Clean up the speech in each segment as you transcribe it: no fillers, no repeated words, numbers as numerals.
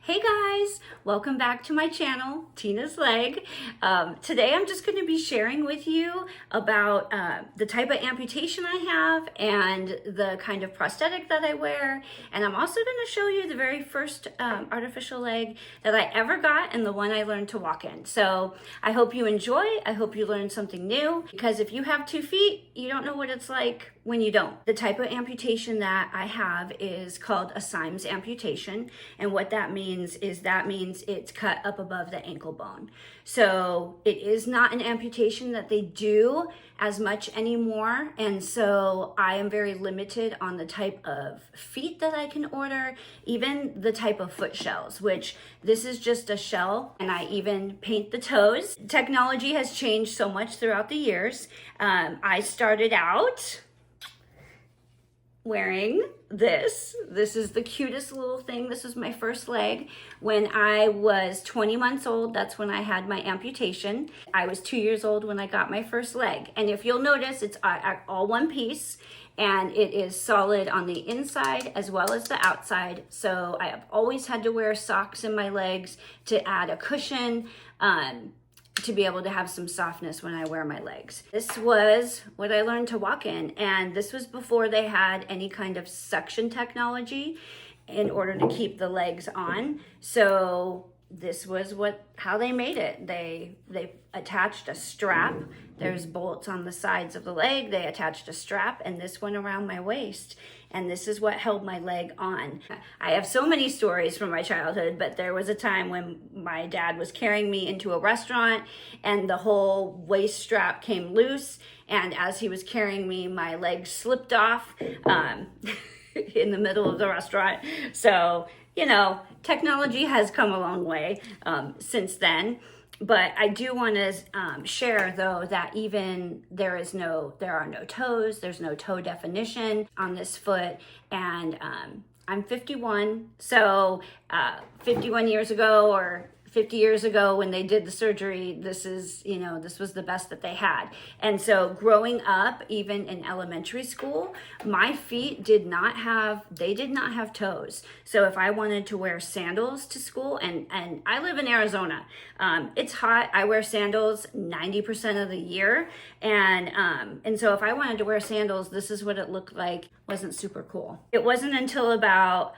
Hey guys, welcome back to my channel, Tina's Leg. Today I'm just going to be sharing with you about the type of amputation I have and the kind of prosthetic that I wear. And I'm also going to show you the very first artificial leg that I ever got and the one I learned to walk in. So I hope you enjoy. I hope you learn something new, because if you have 2 feet, you don't know what it's like when you don't. The type of amputation that I have is called a Symes amputation. And what that means is it's cut up above the ankle bone. So it is not an amputation that they do as much anymore. And so I am very limited on the type of feet that I can order, even the type of foot shells, which this is just a shell, and I even paint the toes. Technology has changed so much throughout the years. I started out wearing this. This is the cutest little thing. This was my first leg. When I was 20 months old, that's when I had my amputation. I was 2 years old when I got my first leg. And if you'll notice, it's all one piece, and it is solid on the inside as well as the outside. So I have always had to wear socks in my legs to add a cushion, to be able to have some softness when I wear my legs. This was what I learned to walk in, and this was before they had any kind of suction technology in order to keep the legs on. So this was how they made it. They attached a strap. There's bolts on the sides of the leg. They attached a strap, and this went around my waist. And this is what held my leg on. I have so many stories from my childhood, but there was a time when my dad was carrying me into a restaurant and the whole waist strap came loose. And as he was carrying me, my leg slipped off in the middle of the restaurant. So, you know, technology has come a long way since then. But I do want to share, though, that even there are no toes. There's no toe definition on this foot. And I'm 51. So 51 years ago or 50 years ago when they did the surgery, this was the best that they had. And so growing up, even in elementary school, my feet did not have toes. So if I wanted to wear sandals to school, and I live in Arizona, it's hot. I wear sandals 90% of the year. And so if I wanted to wear sandals, this is what it looked like. It wasn't super cool. It wasn't until about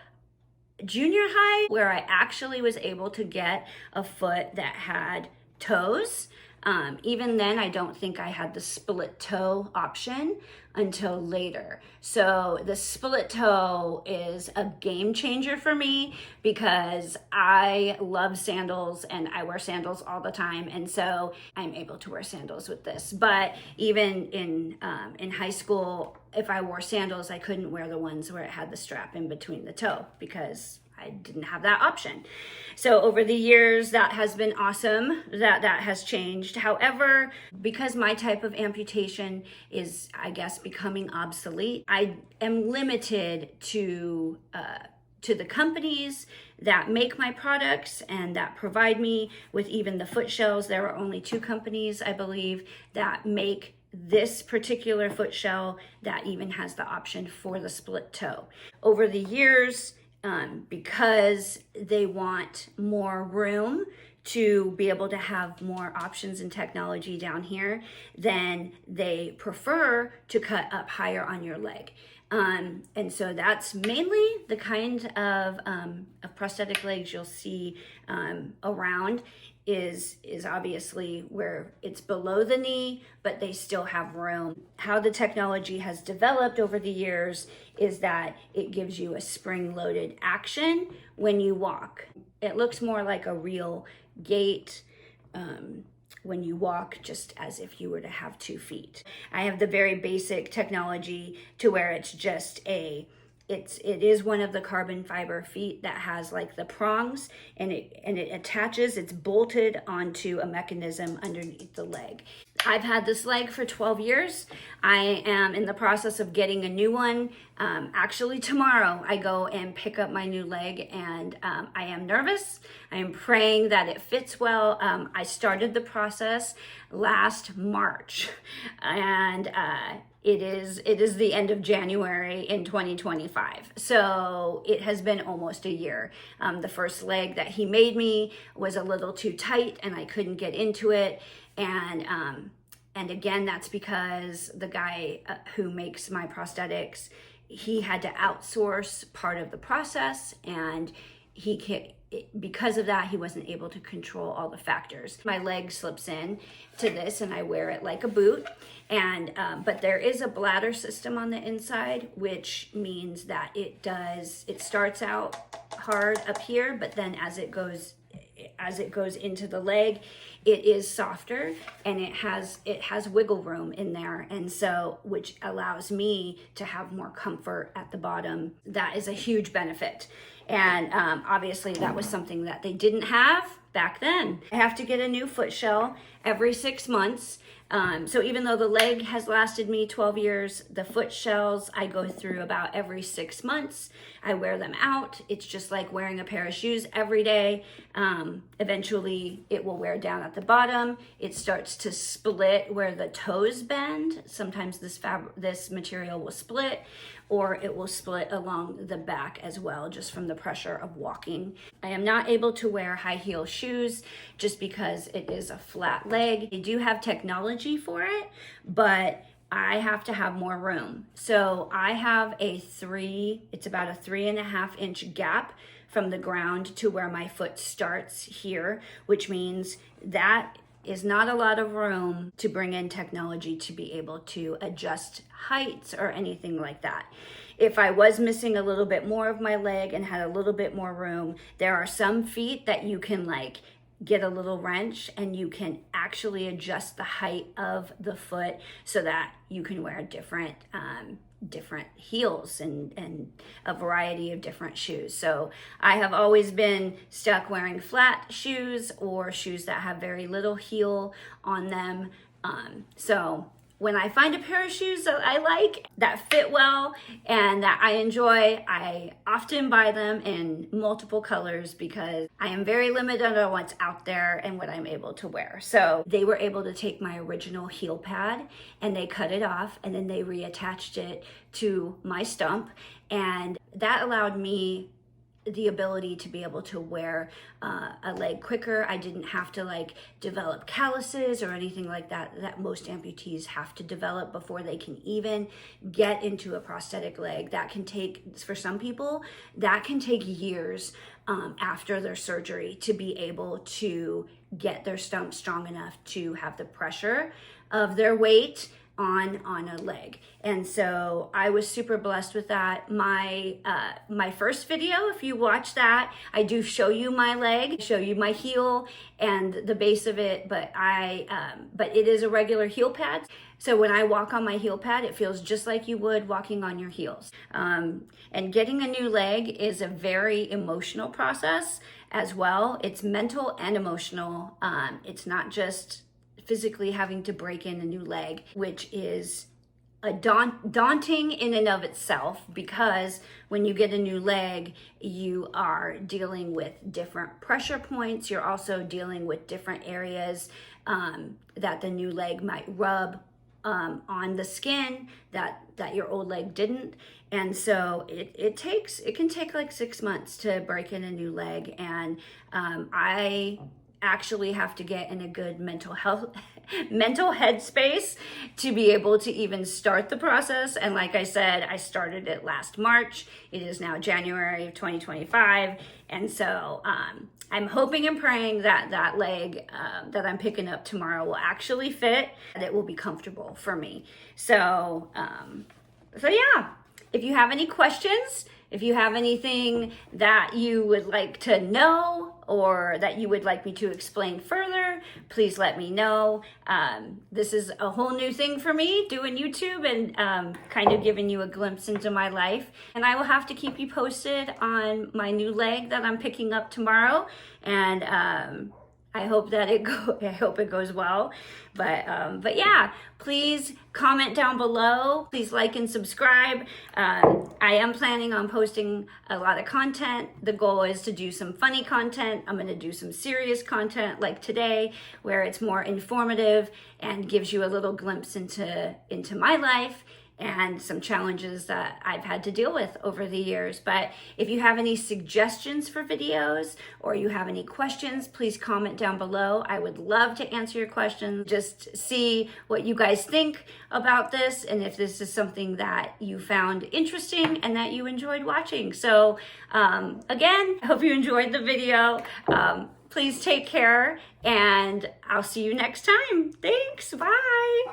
junior high where I actually was able to get a foot that had toes. Even then, I don't think I had the split toe option until later. So the split toe is a game changer for me because I love sandals and I wear sandals all the time. And so I'm able to wear sandals with this. But even in high school, if I wore sandals, I couldn't wear the ones where it had the strap in between the toe because I didn't have that option. So over the years, that has been awesome that has changed. However, because my type of amputation is, I guess, becoming obsolete, I am limited to the companies that make my products and that provide me with even the foot shells. There are only 2 companies, I believe, that make this particular foot shell that even has the option for the split toe. Over the years, because they want more room to be able to have more options and technology down here, then they prefer to cut up higher on your leg. And so that's mainly the kind of prosthetic legs you'll see around is obviously where it's below the knee, but they still have room. How the technology has developed over the years is that it gives you a spring-loaded action when you walk. It looks more like a real gait when you walk, just as if you were to have 2 feet. I have the very basic technology to where it's just it is one of the carbon fiber feet that has like the prongs, and it attaches, it's bolted onto a mechanism underneath the leg. I've had this leg for 12 years. I am in the process of getting a new one. Actually, tomorrow I go and pick up my new leg, and I am nervous. I am praying that it fits well. I started the process last March, and it is the end of January in 2025. So it has been almost a year. The first leg that he made me was a little too tight, and I couldn't get into it. And again, that's because the guy who makes my prosthetics, he had to outsource part of the process, and because of that, he wasn't able to control all the factors. My leg slips in to this, and I wear it like a boot. And but there is a bladder system on the inside, which means that it starts out hard up here, but then as it goes into the leg, it is softer, and it has wiggle room in there, and so which allows me to have more comfort at the bottom. That is a huge benefit. And obviously that was something that they didn't have back then. I have to get a new foot shell every 6 months. So even though the leg has lasted me 12 years, the foot shells I go through about every 6 months. I wear them out. It's just like wearing a pair of shoes every day. Eventually it will wear down at the bottom. It starts to split where the toes bend. Sometimes this material will split, or it will split along the back as well, just from the pressure of walking. I am not able to wear high heel shoes just because it is a flat leg. They do have technology for it, but I have to have more room. So I have it's about a 3.5 inch gap from the ground to where my foot starts here, which means that is not a lot of room to bring in technology to be able to adjust heights or anything like that. If I was missing a little bit more of my leg and had a little bit more room, there are some feet that you can get a little wrench, and you can actually adjust the height of the foot so that you can wear different heels and a variety of different shoes. So I have always been stuck wearing flat shoes or shoes that have very little heel on them. So when I find a pair of shoes that I like, that fit well, and that I enjoy, I often buy them in multiple colors because I am very limited on what's out there and what I'm able to wear. So they were able to take my original heel pad and they cut it off, and then they reattached it to my stump, and that allowed me the ability to be able to wear a leg quicker. I didn't have to develop calluses or anything like that most amputees have to develop before they can even get into a prosthetic leg. That can take, for some people, that can take years after their surgery to be able to get their stump strong enough to have the pressure of their weight on a leg. And so I was super blessed with that. My first video, if you watch that, I do show you my leg, show you my heel and the base of it, but it is a regular heel pad. So when I walk on my heel pad, it feels just like you would walking on your heels. And getting a new leg is a very emotional process as well. It's mental and emotional. It's not just physically having to break in a new leg, which is a daunting in and of itself, because when you get a new leg, you are dealing with different pressure points. You're also dealing with different areas that the new leg might rub on the skin that your old leg didn't. And so it can take 6 months to break in a new leg. And I actually have to get in a good mental headspace to be able to even start the process. And like I said, I started it last March. It is now January of 2025. And so I'm hoping and praying that that leg that I'm picking up tomorrow will actually fit, that it will be comfortable for me. So yeah, if you have any questions, if you have anything that you would like to know or that you would like me to explain further, please let me know. This is a whole new thing for me, doing YouTube and kind of giving you a glimpse into my life. And I will have to keep you posted on my new leg that I'm picking up tomorrow. And I hope that I hope it goes well. But yeah, please comment down below. Please like and subscribe. I am planning on posting a lot of content. The goal is to do some funny content. I'm going to do some serious content like today, where it's more informative and gives you a little glimpse into my life and some challenges that I've had to deal with over the years. But if you have any suggestions for videos or you have any questions, please comment down below. I would love to answer your questions. Just see what you guys think about this and if this is something that you found interesting and that you enjoyed watching. So again, I hope you enjoyed the video. Please take care and I'll see you next time. Thanks, bye.